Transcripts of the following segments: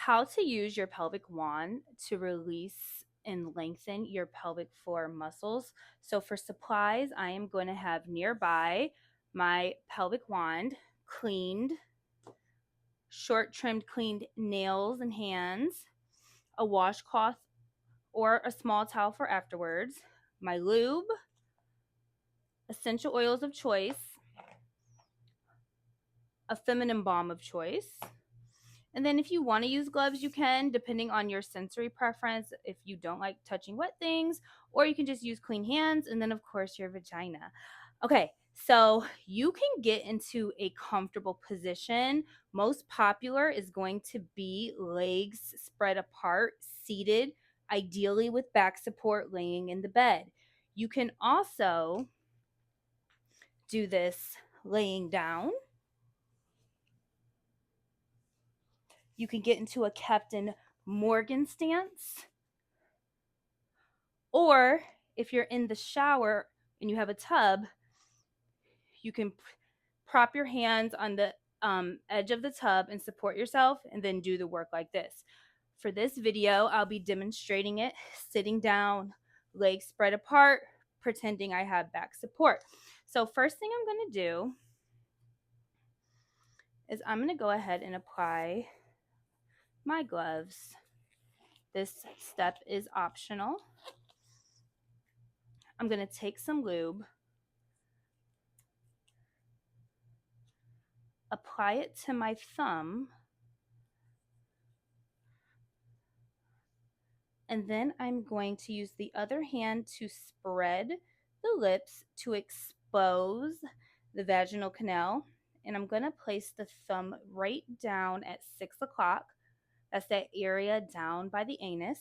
how to use your pelvic wand to release and lengthen your pelvic floor muscles. So for supplies, I am going to have nearby my pelvic wand, cleaned, short trimmed cleaned nails and hands, a washcloth or a small towel for afterwards, my lube, essential oils of choice, a feminine balm of choice. And then if you want to use gloves, you can, depending on your sensory preference, if you don't like touching wet things, or you can just use clean hands, and then of course your vagina. Okay, so you can get into a comfortable position. Most popular is going to be legs spread apart, seated, ideally with back support, laying in the bed. You can also do this laying down. You can get into a Captain Morgan stance. Or if you're in the shower and you have a tub, you can prop your hands on the edge of the tub and support yourself and then do the work like this. For this video, I'll be demonstrating it sitting down, legs spread apart, pretending I have back support. So first thing I'm going to do is I'm going to go ahead and apply my gloves. This step is optional. I'm going to take some lube, apply it to my thumb, and then I'm going to use the other hand to spread the lips to expose the vaginal canal. And I'm going to place the thumb right down at 6 o'clock. That's that area down by the anus.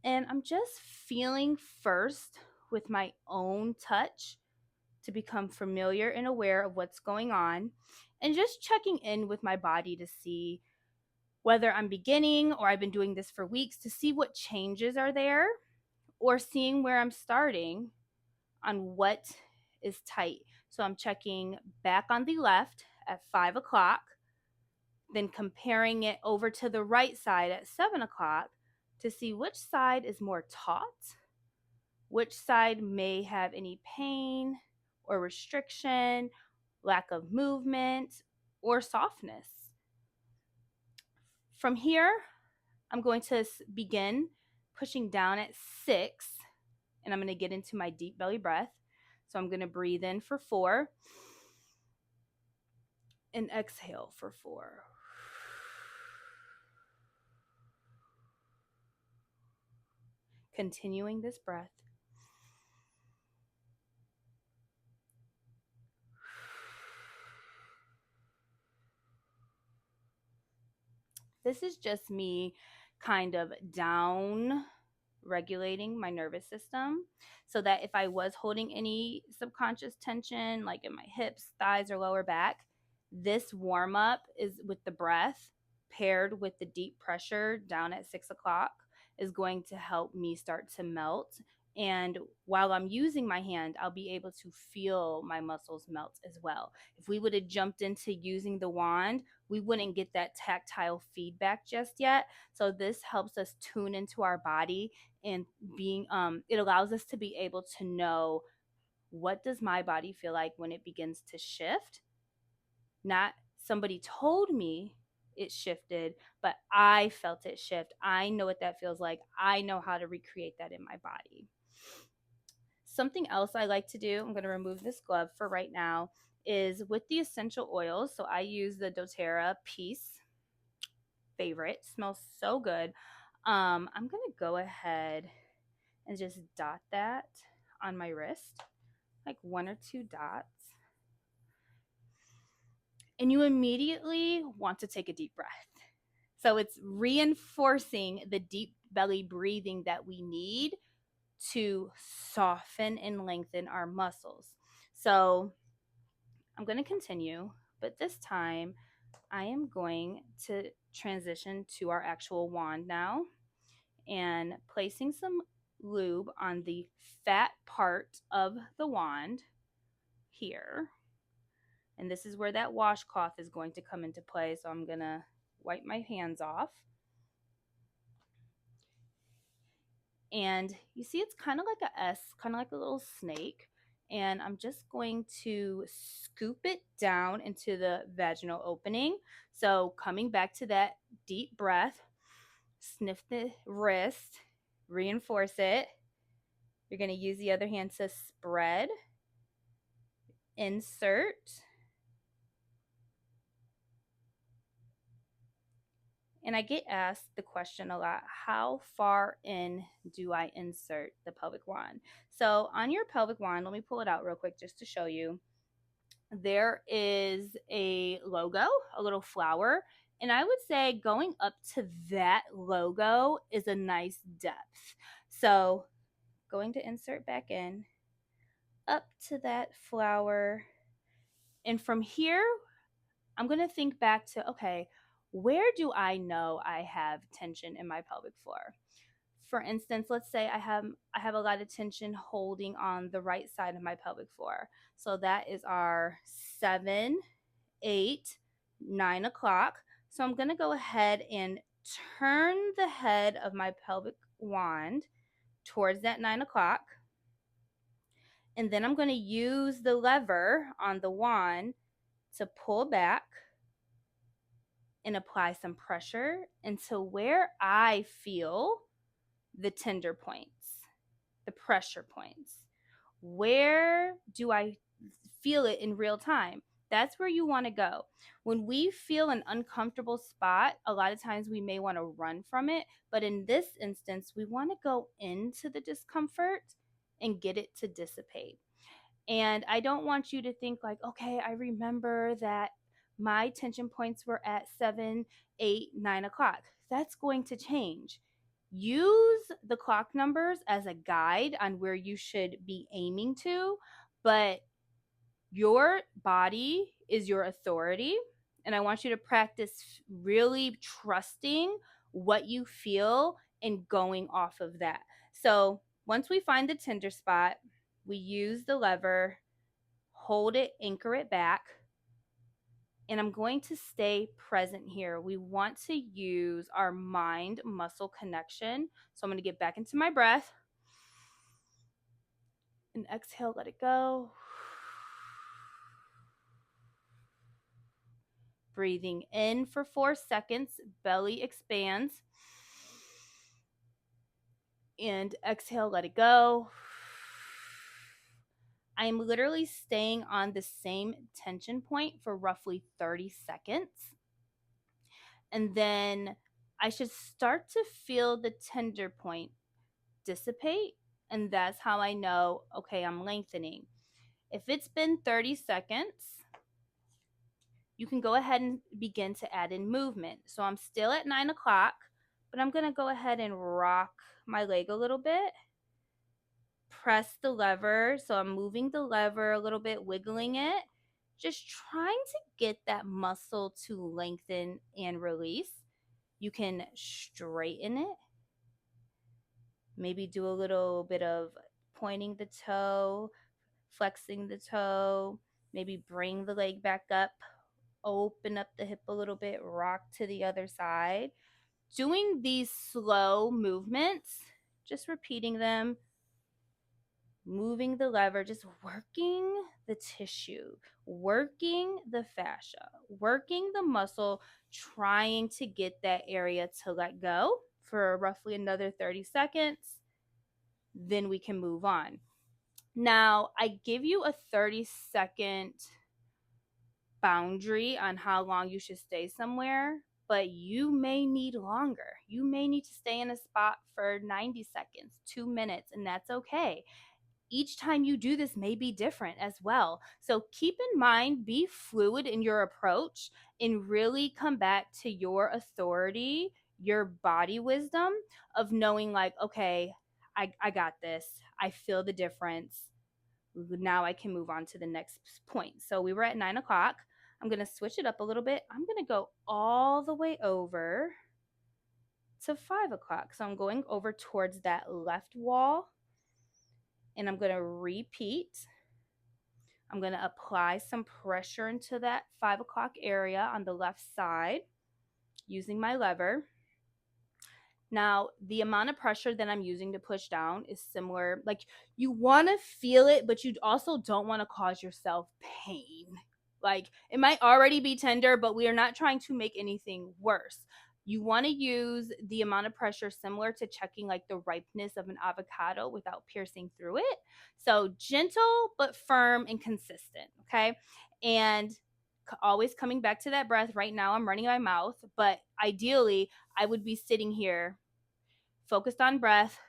And I'm just feeling first with my own touch to become familiar and aware of what's going on, and just checking in with my body to see whether I'm beginning or I've been doing this for weeks, to see what changes are there, or seeing where I'm starting on what is tight. So I'm checking back on the left at 5 o'clock, then comparing it over to the right side at 7 o'clock to see which side is more taut, which side may have any pain or restriction, lack of movement, or softness. From here, I'm going to begin pushing down at 6, and I'm going to get into my deep belly breath. So I'm going to breathe in for 4 and exhale for 4. Continuing this breath. This is just me kind of down regulating my nervous system, so that if I was holding any subconscious tension, like in my hips, thighs, or lower back, this warm up is with the breath paired with the deep pressure down at 6 o'clock is going to help me start to melt. And while I'm using my hand, I'll be able to feel my muscles melt as well. If we would have jumped into using the wand, we wouldn't get that tactile feedback just yet. So this helps us tune into our body, and being it allows us to be able to know, what does my body feel like when it begins to shift? Not somebody told me it shifted, but I felt it shift. I know what that feels like. I know how to recreate that in my body. Something else I like to do, I'm going to remove this glove for right now, is with the essential oils. So I use the doTERRA Peace, favorite, smells so good. I'm going to go ahead and just dot that on my wrist, like 1 or 2 dots. And you immediately want to take a deep breath. So it's reinforcing the deep belly breathing that we need to soften and lengthen our muscles. So I'm going to continue, but this time I am going to transition to our actual wand now, and placing some lube on the fat part of the wand here. And this is where that washcloth is going to come into play. So I'm going to wipe my hands off. And you see it's kind of like a S, kind of like a little snake. And I'm just going to scoop it down into the vaginal opening. So coming back to that deep breath, sniff the wrist, reinforce it. You're going to use the other hand to spread, insert. And I get asked the question a lot, how far in do I insert the pelvic wand? So on your pelvic wand, let me pull it out real quick just to show you. There is a logo, a little flower, and I would say going up to that logo is a nice depth. So going to insert back in, up to that flower, and from here, I'm going to think back to, okay, where do I know I have tension in my pelvic floor? For instance, let's say I have a lot of tension holding on the right side of my pelvic floor. So that is our 7, 8, 9 o'clock. So I'm going to go ahead and turn the head of my pelvic wand towards that 9 o'clock. And then I'm going to use the lever on the wand to pull back and apply some pressure into where I feel the tender points, the pressure points. Where do I feel it in real time? That's where you want to go. When we feel an uncomfortable spot, a lot of times we may want to run from it. But in this instance, we want to go into the discomfort and get it to dissipate. And I don't want you to think like, okay, I remember that my tension points were at 7, 8, 9 o'clock. That's going to change. Use the clock numbers as a guide on where you should be aiming to, but your body is your authority. And I want you to practice really trusting what you feel and going off of that. So once we find the tender spot, we use the lever, hold it, anchor it back. And I'm going to stay present here. We want to use our mind muscle connection. So I'm going to get back into my breath and exhale, let it go. Breathing in for 4 seconds, belly expands. And exhale, let it go. I'm literally staying on the same tension point for roughly 30 seconds. And then I should start to feel the tender point dissipate. And that's how I know, okay, I'm lengthening. If it's been 30 seconds, you can go ahead and begin to add in movement. So I'm still at 9 o'clock, but I'm going to go ahead and rock my leg a little bit. Press the lever. So I'm moving the lever a little bit, wiggling it, just trying to get that muscle to lengthen and release. You can straighten it. Maybe do a little bit of pointing the toe, flexing the toe, maybe bring the leg back up, open up the hip a little bit, rock to the other side. Doing these slow movements, just repeating them, moving the lever, just working the tissue, working the fascia, working the muscle, trying to get that area to let go for roughly another 30 seconds. Then we can move on. Now, I give you a 30-second boundary on how long you should stay somewhere, but you may need longer. You may need to stay in a spot for 90 seconds, 2 minutes, and that's okay. Each time you do this may be different as well. So keep in mind, be fluid in your approach and really come back to your authority, your body wisdom of knowing like, okay, I got this. I feel the difference. Now I can move on to the next point. So we were at 9 o'clock. I'm going to switch it up a little bit. I'm going to go all the way over to 5 o'clock. So I'm going over towards that left wall. And I'm going to repeat. I'm going to apply some pressure into that 5 o'clock area on the left side. using my lever. Now, the amount of pressure that I'm using to push down is similar. Like, you want to feel it, but you also don't want to cause yourself pain. Like, it might already be tender, but we are not trying to make anything worse. You want to use the amount of pressure similar to checking like the ripeness of an avocado without piercing through it. So, gentle but firm and consistent, okay? And always coming back to that breath. Right now, I'm running my mouth, but ideally, I would be sitting here focused on breath.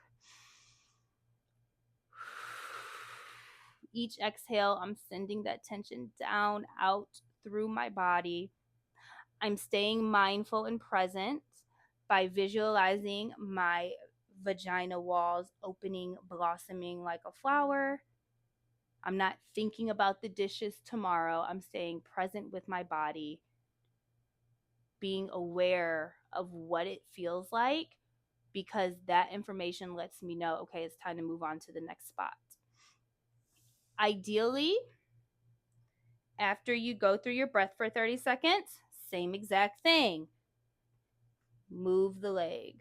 Each exhale, I'm sending that tension down, out through my body. I'm staying mindful and present by visualizing my vagina walls opening, blossoming like a flower. I'm not thinking about the dishes tomorrow. I'm staying present with my body, being aware of what it feels like, because that information lets me know, okay, it's time to move on to the next spot. Ideally, after you go through your breath for 30 seconds, same exact thing. Move the leg,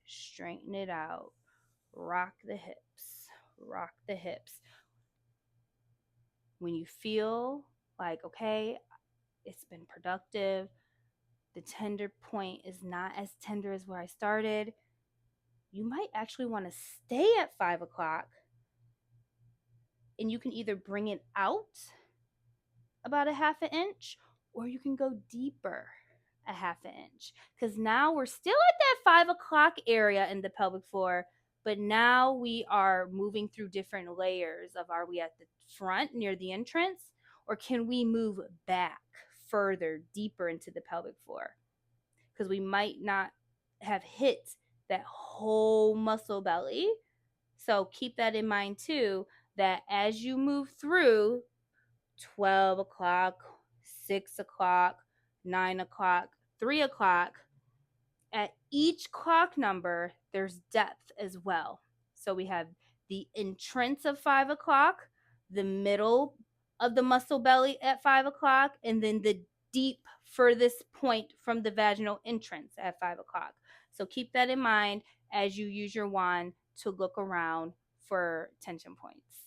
straighten it out, rock the hips, rock the hips. When you feel like, okay, it's been productive, the tender point is not as tender as where I started, you might actually want to stay at 5 o'clock, and you can either bring it out about a half an inch, or you can go deeper a half an inch, because now we're still at that 5 o'clock area in the pelvic floor, but now we are moving through different layers of, are we at the front near the entrance, or can we move back further deeper into the pelvic floor, because we might not have hit that whole muscle belly. So keep that in mind too, that as you move through 12 o'clock, 6 o'clock, 9 o'clock, 3 o'clock, at each clock number, there's depth as well. So we have the entrance of 5 o'clock, the middle of the muscle belly at 5 o'clock, and then the deep furthest point from the vaginal entrance at 5 o'clock. So keep that in mind as you use your wand to look around for tension points.